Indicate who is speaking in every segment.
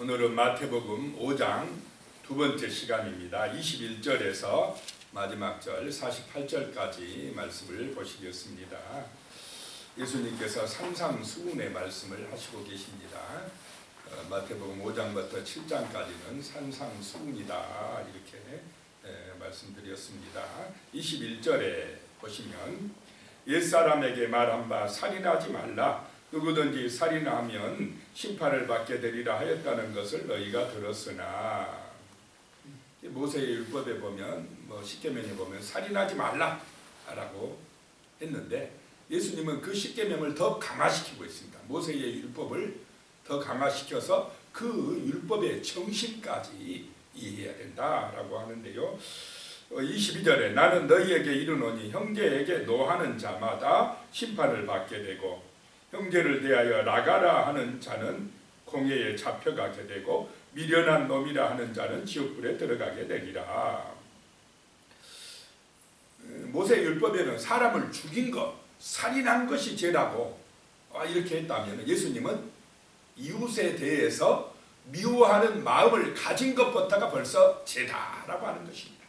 Speaker 1: 오늘은 마태복음 5장 두 번째 시간입니다. 21절에서 마지막 절 48절까지 말씀을 보시겠습니다. 예수님께서 산상수훈의 말씀을 하시고 계십니다. 마태복음 5장부터 7장까지는 산상수훈이다 이렇게 말씀드렸습니다. 21절에 보시면 옛사람에게 말한 바 살인하지 말라. 누구든지 살인하면 심판을 받게 되리라 하였다는 것을 너희가 들었으나, 모세의 율법에 보면 십계명에 보면 살인하지 말라라고 했는데 예수님은 그 십계명을 더 강화시키고 있습니다. 모세의 율법을 더 강화시켜서 그 율법의 정신까지 이해해야 된다라고 하는데요. 22절에 나는 너희에게 이르노니 형제에게 노하는 자마다 심판을 받게 되고 형제를 대하여 나가라 하는 자는 공회에 잡혀가게 되고 미련한 놈이라 하는 자는 지옥불에 들어가게 되리라. 모세율법에는 사람을 죽인 것, 살인한 것이 죄라고 이렇게 했다면 예수님은 이웃에 대해서 미워하는 마음을 가진 것부터가 벌써 죄다라고 하는 것입니다.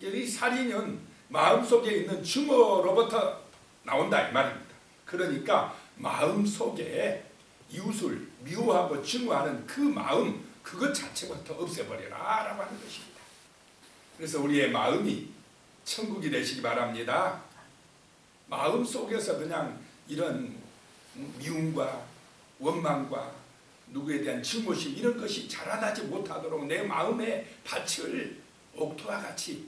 Speaker 1: 이 살인은 마음속에 있는 증오로부터 나온다 이 말입니다. 그러니까 마음속에 이웃을 미워하고 증오하는 그 마음, 그것 자체부터 없애버려라 라고 하는 것입니다. 그래서 우리의 마음이 천국이 되시기 바랍니다. 마음 속에서 그냥 이런 미움과 원망과 누구에 대한 증오심 이런 것이 자라나지 못하도록 내 마음의 밭을 옥토와 같이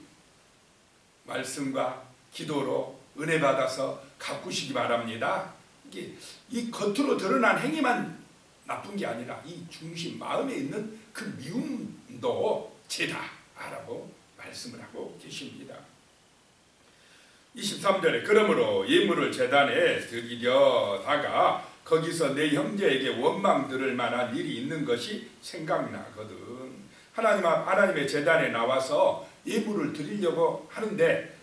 Speaker 1: 말씀과 기도로 은혜 받아서 가꾸시기 바랍니다. 이게 이 겉으로 드러난 행위만 나쁜 게 아니라 이 중심 마음에 있는 그 미움도 죄다라고 말씀을 하고 계십니다. 23절에 그러므로 예물을 제단에 드리려다가 거기서 내 형제에게 원망 들을 만한 일이 있는 것이 생각나거든. 하나님의 제단에 나와서 예물을 드리려고 하는데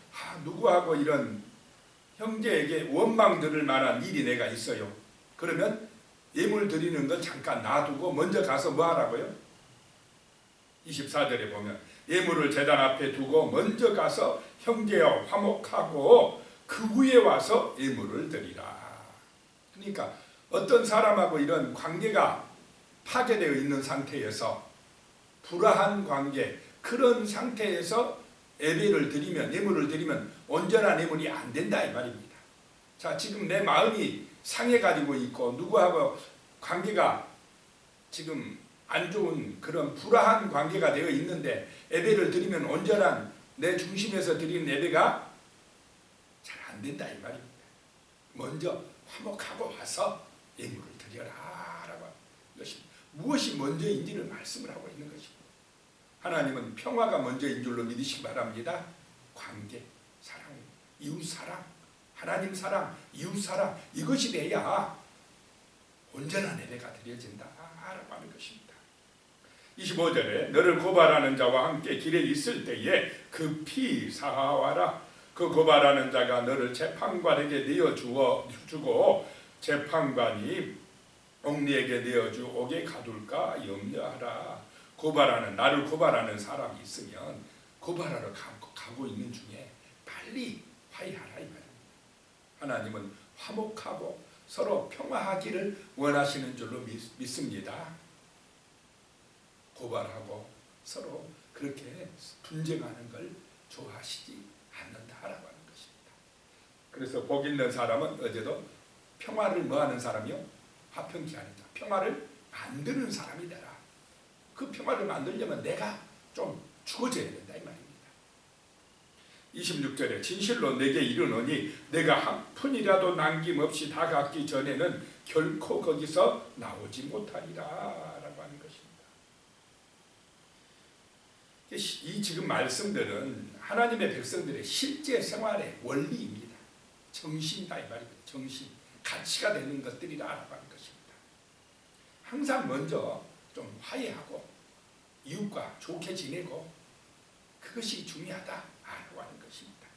Speaker 1: 누구하고 이런 형제에게 원망 들을 만한 일이 내가 있어요. 그러면 예물 드리는 건 잠깐 놔두고 먼저 가서 뭐 하라고요? 24절에 보면 예물을 제단 앞에 두고 먼저 가서 형제와 화목하고 그 후에 와서 예물을 드리라. 그러니까 어떤 사람하고 이런 관계가 파괴되어 있는 상태에서 불화한 관계, 그런 상태에서 예배를 드리면, 예물을 드리면 온전한 예물이 안 된다 이 말입니다. 자, 지금 내 마음이 상해가지고 있고 누구하고 관계가 지금 안 좋은 그런 불화한 관계가 되어 있는데 예배를 드리면 온전한 내 중심에서 드리는 예배가 잘 안 된다 이 말입니다. 먼저 화목하고 와서 예물을 드려라 라고 하는 것입니다. 무엇이 먼저인지를 말씀을 하고 있는 것입니다. 하나님은 평화가 먼저인 줄로 믿으시기 바랍니다. 관계, 사랑, 이웃 사랑, 하나님 사랑, 이웃 사랑, 이것이 돼야 온전한 예배가 드려진다라고 하는 것입니다. 25절에 너를 고발하는 자와 함께 길에 있을 때에 급히 사하와라. 그 고발하는 자가 너를 재판관에게 내어주고 재판관이 옥리에게 내어주오게 가둘까 염려하라. 나를 고발하는 사람이 있으면 고발하러 가고 있는 중에 빨리 화해하라 이 말입니다. 하나님은 화목하고 서로 평화하기를 원하시는 줄로 믿습니다. 고발하고 서로 그렇게 분쟁하는 걸 좋아하시지 않는다라고 하는 것입니다. 그래서 복 있는 사람은 어제도 평화를 뭐하는 사람이요? 화평케 하는 자, 평화를 만드는 사람이 되라. 그 평화를 만들려면 내가 좀 죽어져야 된다 이 말입니다. 26절에 진실로 내게 이르노니 내가 한 푼이라도 남김없이 다 갚기 전에는 결코 거기서 나오지 못하리라 라고 하는 것입니다. 이 지금 말씀들은 하나님의 백성들의 실제 생활의 원리입니다. 정신이다 이 말입니다. 정신, 가치가 되는 것들이라고 하는 것입니다. 항상 먼저 좀 화해하고 이웃과 좋게 지내고 그것이 중요하다라고 하는 것입니다.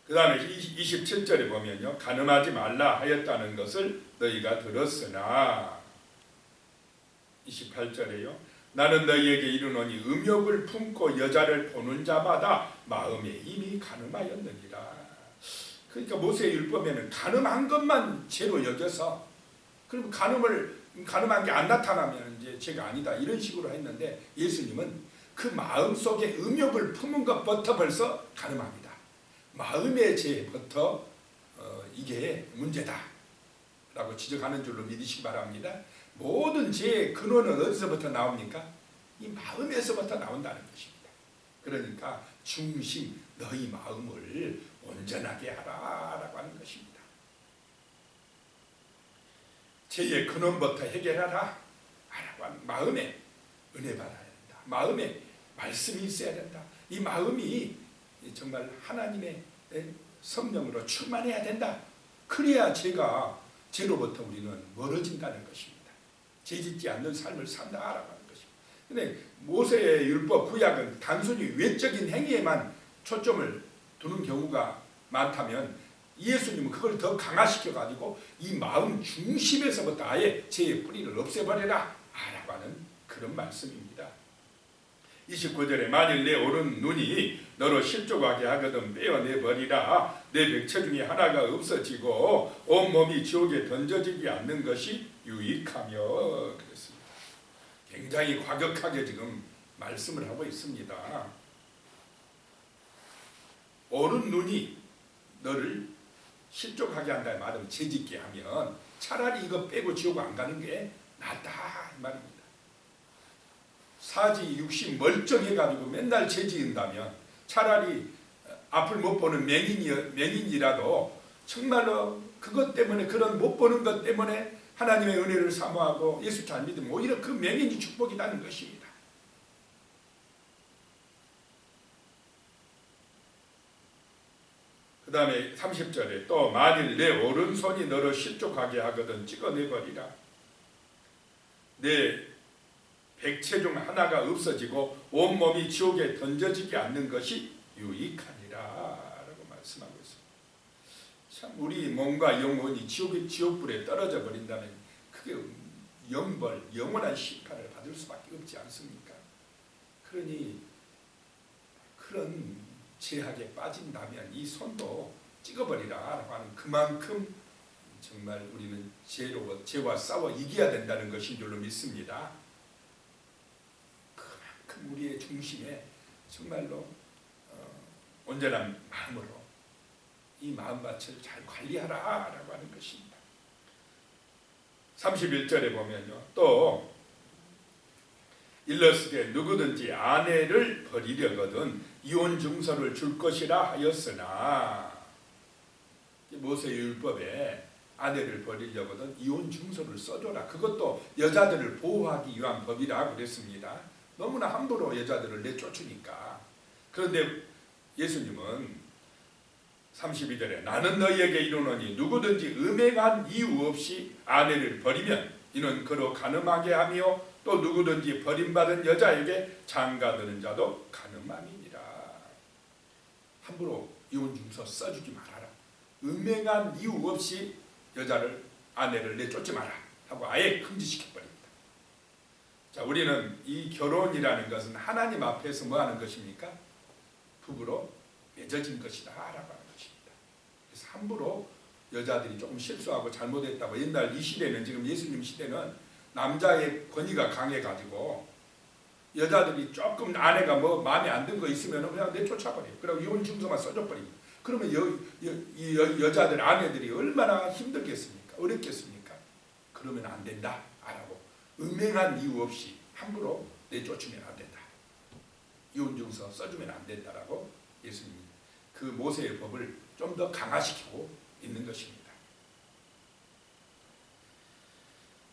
Speaker 1: 그 다음에 27절에 보면요, 간음하지 말라 하였다는 것을 너희가 들었으나 28절에요. 나는 너희에게 이르노니 음욕을 품고 여자를 보는 자마다 마음에 이미 간음하였느니라. 그러니까 모세의 율법에는 간음한 것만 죄로 여겨서, 그럼 간음한 게 안 나타나면 이제 죄가 아니다 이런 식으로 했는데, 예수님은 그 마음 속에 음욕을 품은 것부터 벌써 간음합니다. 마음의 죄부터 이게 문제다 라고 지적하는 줄로 믿으시기 바랍니다. 모든 죄의 근원은 어디서부터 나옵니까? 이 마음에서부터 나온다는 것입니다. 그러니까 중심, 너희 마음을 온전하게 하라 라고 하는 것입니다. 죄의 근원부터 해결하라 라고 하는, 마음에 은혜 받아야 된다. 마음에 말씀이 있어야 된다. 이 마음이 정말 하나님의 성령으로 충만해야 된다. 그래야 죄로부터 우리는 멀어진다는 것입니다. 죄짓지 않는 삶을 산다라고 하는 것입니다. 근데 모세의 율법 구약은 단순히 외적인 행위에만 초점을 두는 경우가 많다면, 예수님은 그걸 더 강화시켜 가지고 이 마음 중심에서부터 아예 죄의 뿌리를 없애버려라 라고 하는 그런 말씀입니다. 29절에 만일 내 오른 눈이 너로 실족하게 하거든 빼어내버리라. 내 백체 중에 하나가 없어지고 온몸이 지옥에 던져지지 않는 것이 유익하며 그랬습니다. 굉장히 과격하게 지금 말씀을 하고 있습니다. 오른 눈이 너를 실족하게 한다 말은 죄짓게 하면 차라리 이거 빼고 지옥 안 가는 게 낫다 이 말입니다. 사지 육신 멀쩡해가지고 맨날 죄 지은다면 차라리 앞을 못 보는 맹인이라도 정말로 그것 때문에, 그런 못 보는 것 때문에 하나님의 은혜를 사모하고 예수 잘 믿으면 오히려 그 맹인이 축복이라는 것입니다. 그 다음에 30절에 또 만일 내 오른손이 너를 실족하게 하거든 찍어내버리라. 내 백체 중 하나가 없어지고 온몸이 지옥에 던져지지 않는 것이 유익하니라 라고 말씀하고 있습니다. 참 우리 몸과 영혼이 지옥불에 떨어져 버린다면 그게 영벌, 영원한 심판을 받을 수밖에 없지 않습니까? 그러니 그런 죄악에 빠진다면 이 손도 찍어버리라 라고 하는, 그만큼 정말 우리는 죄와 싸워 이겨야 된다는 것인 줄로 믿습니다. 그만큼 우리의 중심에 정말로 온전한 마음으로 이 마음밭을 잘 관리하라 라고 하는 것입니다. 31절에 보면요, 또 일러스되 누구든지 아내를 버리려거든 이혼 증서를 줄 것이라 하였으나, 모세 율법에 아내를 버리려거든 이혼 증서를 써줘라. 그것도 여자들을 보호하기 위한 법이라 그랬습니다. 너무나 함부로 여자들을 내쫓으니까. 그런데 예수님은 32절에 나는 너희에게 이르노니 누구든지 음행한 이유 없이 아내를 버리면 이는 그로 간음하게 하며 또 누구든지 버림받은 여자에게 장가드는 자도 간음함이니라. 함부로 이혼증서 써주지 말아라. 음행한 이유 없이 아내를 내쫓지 마라 하고 아예 금지시켜버립니다. 자, 우리는 이 결혼이라는 것은 하나님 앞에서 뭐 하는 것입니까? 부부로 맺어진 것이다 라고 하는 것입니다. 그래서 함부로 여자들이 조금 실수하고 잘못했다고, 옛날 이 시대는, 지금 예수님 시대는 남자의 권위가 강해가지고 여자들이 조금 아내가 뭐 마음에 안 든 거 있으면 그냥 내쫓아버려요. 그리고 이혼 증서만 써줘버립니다. 그러면 여자들, 아내들이 얼마나 힘들겠습니까? 어렵겠습니까? 그러면 안 된다 라고, 음행한 이유 없이 함부로 내쫓으면 안 된다, 이혼 증서 써주면 안 된다라고 예수님이 그 모세의 법을 좀 더 강화시키고 있는 것입니다.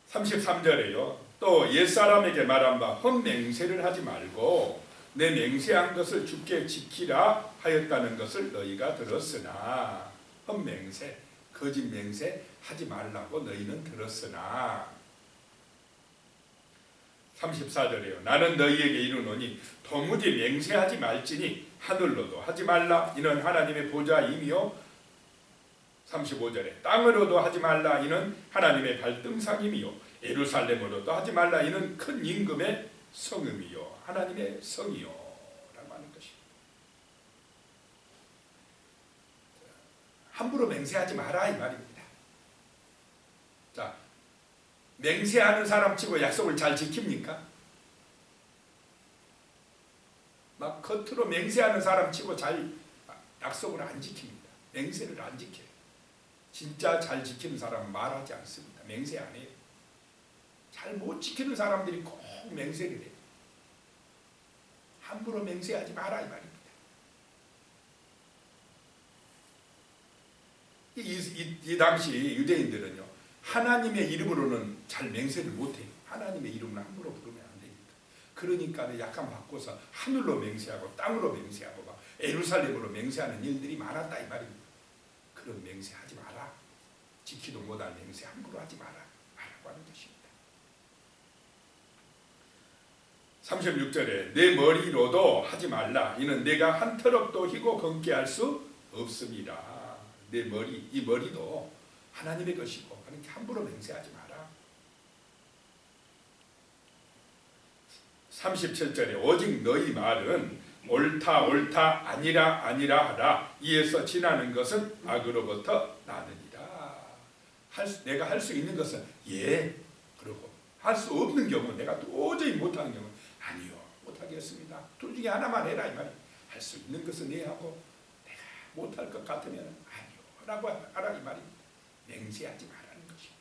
Speaker 1: 33절에요. 또 옛사람에게 말한 바 헛맹세를 하지 말고 내 맹세한 것을 주께 지키라 하였다는 것을 너희가 들었으나, 헛맹세, 거짓 맹세 하지 말라고 너희는 들었으나. 34절에요. 나는 너희에게 이르노니 도무지 맹세하지 말지니 하늘로도 하지 말라. 이는 하나님의 보좌임이요 35절에 땅으로도 하지 말라 이는 하나님의 발등상임이요 예루살렘으로도 하지 말라 이는 큰 임금의 성음이요 하나님의 성이요 라고 하는 것입니다. 함부로 맹세하지 마라 이 말입니다. 자, 맹세하는 사람 치고 약속을 잘 지킵니까? 막 겉으로 맹세하는 사람 치고 잘 약속을 안 지킵니다. 맹세를 안 지켜요. 진짜 잘 지키는 사람은 말하지 않습니다. 맹세 안 해요. 잘 못 지키는 사람들이 꼭 맹세를 해요. 함부로 맹세하지 마라 이 말입니다. 이 당시 유대인들은요 하나님의 이름으로는 잘 맹세를 못해요. 하나님의 이름을 함부로 부르면 안 되니까. 그러니까 약간 바꿔서 하늘로 맹세하고 땅으로 맹세하고 막 예루살렘으로 맹세하는 일들이 많았다 이 말입니다. 그런 맹세하지 마라. 지키도 못할 맹세 함부로 하지 마라 라고 하는 것입니다. 36절에 내 머리로도 하지 말라 이는 내가 한 터럭도 희고 검게 할 수 없습니다. 내 머리, 이 머리도 하나님의 것이고 그러니까 함부로 맹세하지 마라. 37절에 오직 너희 말은 옳다 옳다 아니라 아니라 하라. 이에서 지나는 것은 악으로부터 나느니라. 내가 할 수 있는 것은 예 그러고 할 수 없는 경우 내가 도저히 못하는 경우 아니요 못하겠습니다. 둘 중에 하나만 해라 이 말이에요. 할 수 있는 것은 예 하고 내가 못할 것 같으면 아니요 라고 하라 이 말입니다. 맹세하지 말라는 것입니다.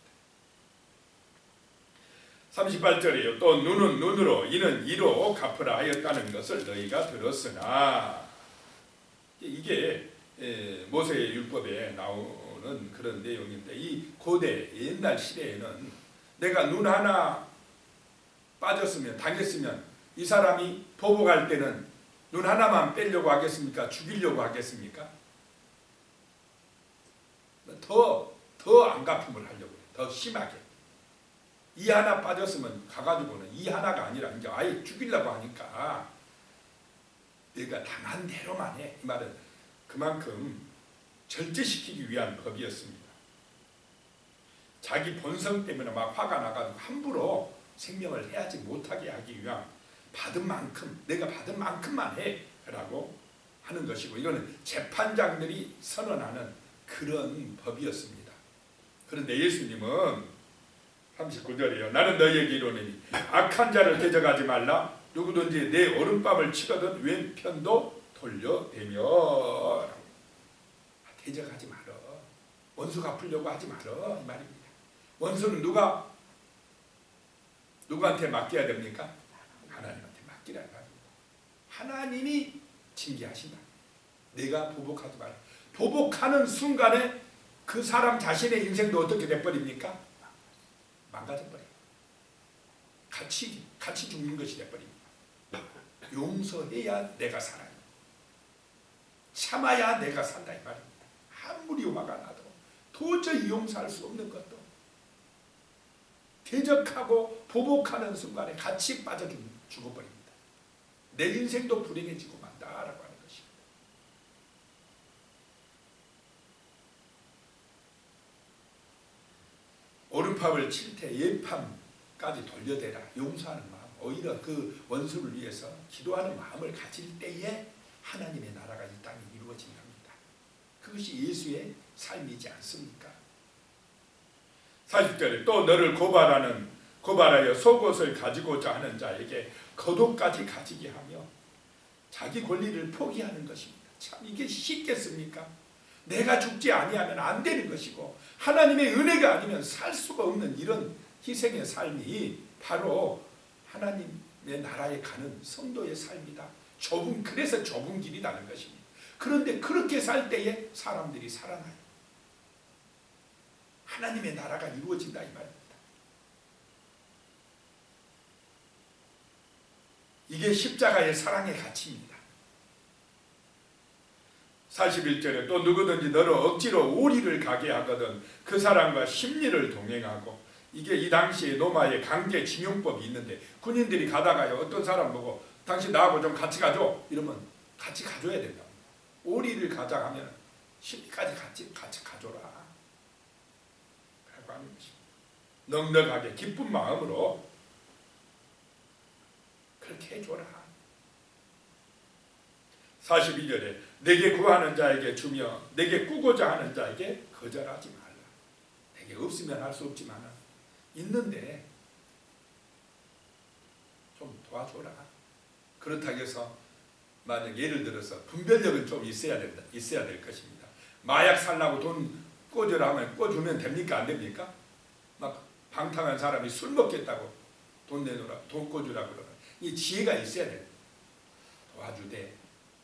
Speaker 1: 38절이에요. 또 눈은 눈으로 이는 이로 갚으라 하였다는 것을 너희가 들었으나 이게 모세의 율법에 나오는 그런 내용인데 이 고대 옛날 시대에는 내가 눈 하나 빠졌으면 당했으면 이 사람이 보복할 때는 눈 하나만 빼려고 하겠습니까? 죽이려고 하겠습니까? 더 안 갚음을 하려고 해요. 더 심하게. 이 하나 빠졌으면 가가지고는 이 하나가 아니라 이제 아예 죽이려고 하니까 내가 당한 대로만 해. 이 말은 그만큼 절제시키기 위한 법이었습니다. 자기 본성 때문에 막 화가 나가지고 함부로 생명을 해하지 못하게 하기 위한 받은 만큼 내가 받은 만큼만 해 라고 하는 것이고 이거는 재판장들이 선언하는 그런 법이었습니다. 그런데 예수님은 39절이에요. 나는 너희에게 이르노니 악한 자를 대적하지 말라. 누구든지 내 오른뺨을 치거든 왼편도 돌려대며 대적하지 말어. 원수 갚으려고 하지 말어 이 말입니다. 원수는 누구한테 맡겨야 됩니까? 하나님한테 맡기라 이 말입니다. 하나님이 징계하신다. 내가 보복하지 말라. 보복하는 순간에 그 사람 자신의 인생도 어떻게 돼버립니까? 망가져버려요. 같이 죽는 것이 돼버립니다. 용서해야 내가 살아요. 참아야 내가 산다 이 말입니다. 아무리 화가 나도 도저히 용서할 수 없는 것도 대적하고 보복하는 순간에 같이 빠져 죽어버립니다. 내 인생도 불행해지고 만다라고 하는 것입니다. 오른팔을 칠 때 왼팔까지 돌려대라. 용서하는 마음, 오히려 그 원수를 위해서 기도하는 마음을 가질 때에 하나님의 나라가 이 땅에 이루어진답니다. 그것이 예수의 삶이지 않습니까? 40절에 또 너를 고발하여 속옷을 가지고자 하는 자에게 겉옷까지 가지게 하며 자기 권리를 포기하는 것입니다. 참 이게 쉽겠습니까? 내가 죽지 아니하면 안 되는 것이고 하나님의 은혜가 아니면 살 수가 없는 이런 희생의 삶이 바로 하나님의 나라에 가는 성도의 삶이다. 그래서 좁은 길이라는 것입니다. 그런데 그렇게 살 때에 사람들이 살아나요. 하나님의 나라가 이루어진다 이 말입니다. 이게 십자가의 사랑의 가치입니다. 41절에 또 누구든지 너를 억지로 오리를 가게 하거든 그 사람과 심리를 동행하고 이게 이 당시에 로마의 강제징용법이 있는데 군인들이 가다가요 어떤 사람 보고 당신 나하고 좀 같이 가줘 이러면 같이 가줘야 된다. 오리를 가자 하면 심리까지 같이 가져라. 라고 하는 것입니다. 넉넉하게 기쁜 마음으로 그렇게 해줘라. 42절에 내게 구하는 자에게 주며 내게 꾸고자 하는 자에게 거절하지 말라. 내게 없으면 할 수 없지만 있는데 좀 도와줘라. 그렇다고 해서 만약 예를 들어서 분별력은 좀 있어야 될 것입니다. 마약 살라고 돈 꿔주라면 꿔주면 됩니까? 안 됩니까? 막 방탕한 사람이 술 먹겠다고 돈 내놓으라, 돈 꿔주라 그러면 이 지혜가 있어야 돼. 도와주되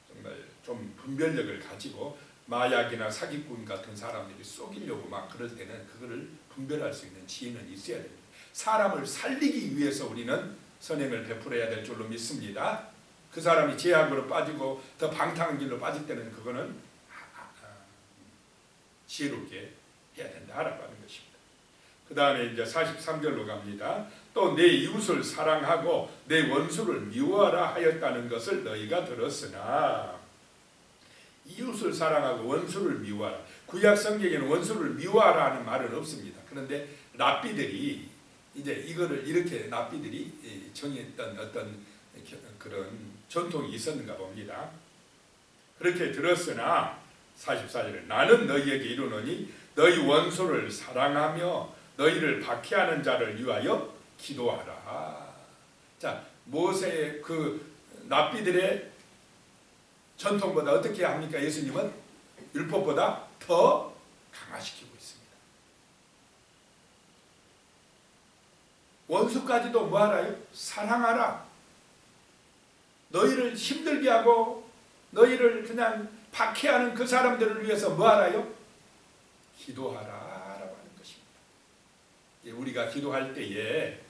Speaker 1: 정말 좀 분별력을 가지고 마약이나 사기꾼 같은 사람들이 속이려고 막 그럴 때는 그거를 분별할 수 있는 지혜는 있어야 됩니다. 사람을 살리기 위해서 우리는 선행을 베풀어야 될 줄로 믿습니다. 그 사람이 죄악으로 빠지고 더 방탕한 길로 빠질 때는 그거는 지혜롭게 해야 된다라고 하는 것입니다. 그 다음에 이제 43절로 갑니다. 또 내 이웃을 사랑하고 내 원수를 미워하라 하였다는 것을 너희가 들었으나. 이웃을 사랑하고 원수를 미워하라. 구약 성경에는 원수를 미워하라 하는 말은 없습니다. 그런데 랍비들이 이제 이거를 이렇게 랍비들이 정했던 어떤 그런 전통이 있었는가 봅니다. 그렇게 들었으나 44절에 나는 너희에게 이르노니 너희 원수를 사랑하며 너희를 박해하는 자를 위하여 기도하라. 자, 모세의 그 랍비들의 전통보다 어떻게 합니까? 예수님은 율법보다 더 강화시키고 있습니다. 원수까지도 뭐 하라요? 사랑하라. 너희를 힘들게 하고 너희를 그냥 박해하는 그 사람들을 위해서 뭐 하라요? 기도하라 라고 하는 것입니다. 우리가 기도할 때에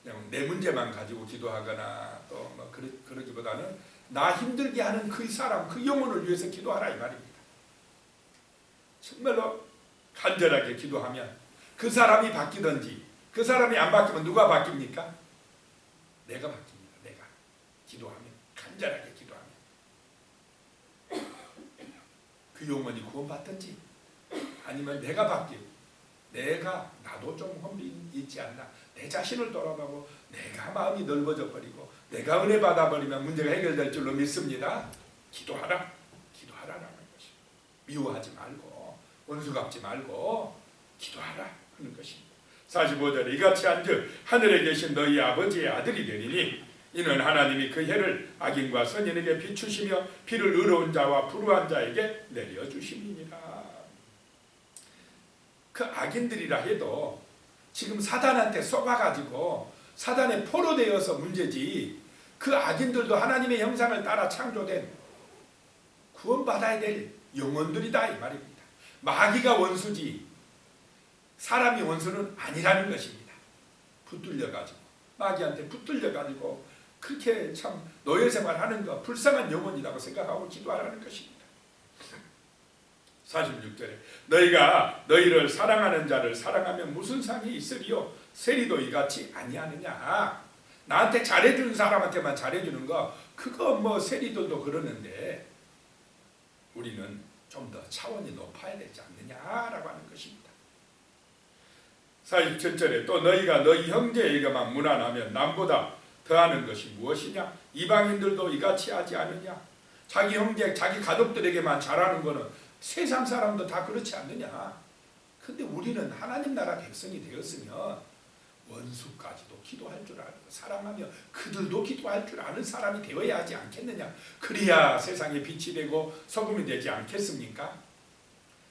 Speaker 1: 그냥 내 문제만 가지고 기도하거나 또 뭐 그러기보다는 나 힘들게 하는 그 사람, 그 영혼을 위해서 기도하라 이 말입니다. 정말로 간절하게 기도하면 그 사람이 바뀌든지 그 사람이 안 바뀌면 누가 바뀝니까? 내가 바뀝니다. 내가 기도하면, 간절하게 기도하면 그 영혼이 구원받든지 아니면 내가 바뀌고 내가 나도 좀 험비 있지 않나, 내 자신을 돌아보고 내가 마음이 넓어져 버리고 내가 은혜 받아버리면 문제가 해결될 줄로 믿습니다. 기도하라. 기도하라라는 것입니다. 미워하지 말고 원수 갚지 말고 기도하라 하는 것입니다. 45절에 이같이 한즉 하늘에 계신 너희 아버지의 아들이 되리니 이는 하나님이 그 해를 악인과 선인에게 비추시며 비를 의로운 자와 불의한 자에게 내려주심이니라. 그 악인들이라 해도 지금 사단한테 쏘아가지고 사단의 포로 되어서 문제지, 그 악인들도 하나님의 형상을 따라 창조된 구원받아야 될 영혼들이다 이 말입니다. 마귀가 원수지 사람이 원수는 아니라는 것입니다. 붙들려가지고 마귀한테 붙들려가지고 그렇게 참 노예생활하는 거 불쌍한 영혼이라고 생각하고 기도하라는 것입니다. 46절에 너희가 너희를 사랑하는 자를 사랑하면 무슨 상이 있으리요? 세리도 이같이 아니하느냐. 나한테 잘해주는 사람한테만 잘해주는 거 그거 뭐 세리들도 그러는데 우리는 좀 더 차원이 높아야 되지 않느냐라고 하는 것입니다. 47절에 또 너희가 너희 형제에게만 무난하면 남보다 더하는 것이 무엇이냐? 이방인들도 이같이 하지 않느냐? 자기 형제, 자기 가족들에게만 잘하는 거는 세상 사람도 다 그렇지 않느냐? 근데 우리는 하나님 나라 백성이 되었으면 원수까지도 기도할 줄 알고 사랑하며 그들도 기도할 줄 아는 사람이 되어야 하지 않겠느냐? 그래야 세상에 빛이 되고 소금이 되지 않겠습니까?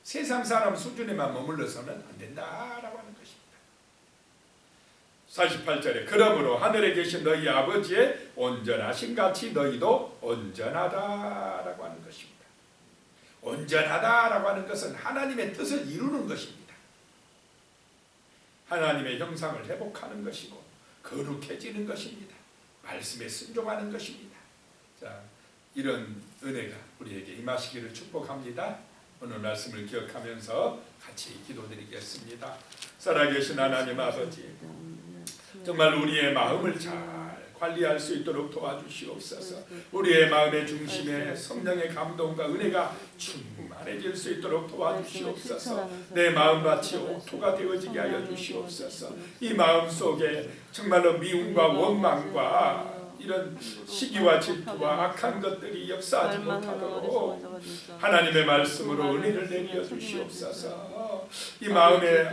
Speaker 1: 세상 사람 수준에만 머물러서는 안 된다라고 하는 것입니다. 48절에 그러므로 하늘에 계신 너희 아버지의 온전하신 같이 너희도 온전하다라고 하는 것입니다. 온전하다라고 하는 것은 하나님의 뜻을 이루는 것입니다. 하나님의 형상을 회복하는 것이고 거룩해지는 것입니다. 말씀에 순종하는 것입니다. 자, 이런 은혜가 우리에게 임하시기를 축복합니다. 오늘 말씀을 기억하면서 같이 기도드리겠습니다. 살아계신 하나님 아버지, 정말 우리의 마음을 잘 관리할 수 있도록 도와주시옵소서. 우리의 마음의 중심에 성령의 감동과 은혜가 충만해질 수 있도록 도와주시옵소서. 내 마음밭이 옥토가 되어지게 하여 주시옵소서. 이 마음 속에 정말로 미움과 원망과 이런 시기와 질투와 악한 것들이 역사하지 못하도록 하나님의 말씀으로 은혜를 내려 주시옵소서. 이 마음에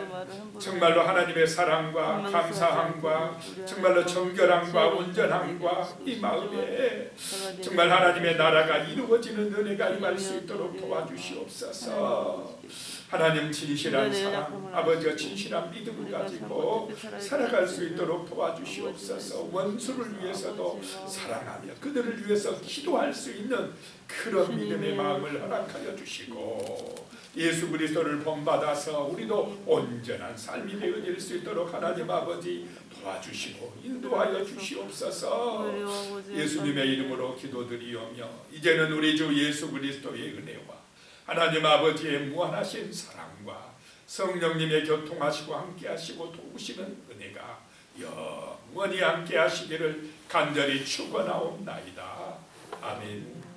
Speaker 1: 정말로 하나님의 사랑과 감사함과 정말로 정결함과 온전함과 이 마음에 정말 하나님의 나라가 이루어지는 은혜가 임할 수 있도록 도와주시옵소서. 하나님 진실한 사랑, 아버지와 진실한 믿음을 가지고 살아갈 수 있도록 도와주시옵소서. 원수를 위해서도 사랑하며 그들을 위해서 기도할 수 있는 그런 믿음의 마음을 허락하여 주시고 예수 그리스도를 본받아서 우리도 온전한 삶이 되어질 수 있도록 하나님 아버지 도와주시고 인도하여 주시옵소서. 예수님의 이름으로 기도드리오며 이제는 우리 주 예수 그리스도의 은혜와 하나님 아버지의 무한하신 사랑과 성령님의 교통하시고 함께하시고 도우시는 은혜가 영원히 함께하시기를 간절히 축원하옵나이다. 아멘.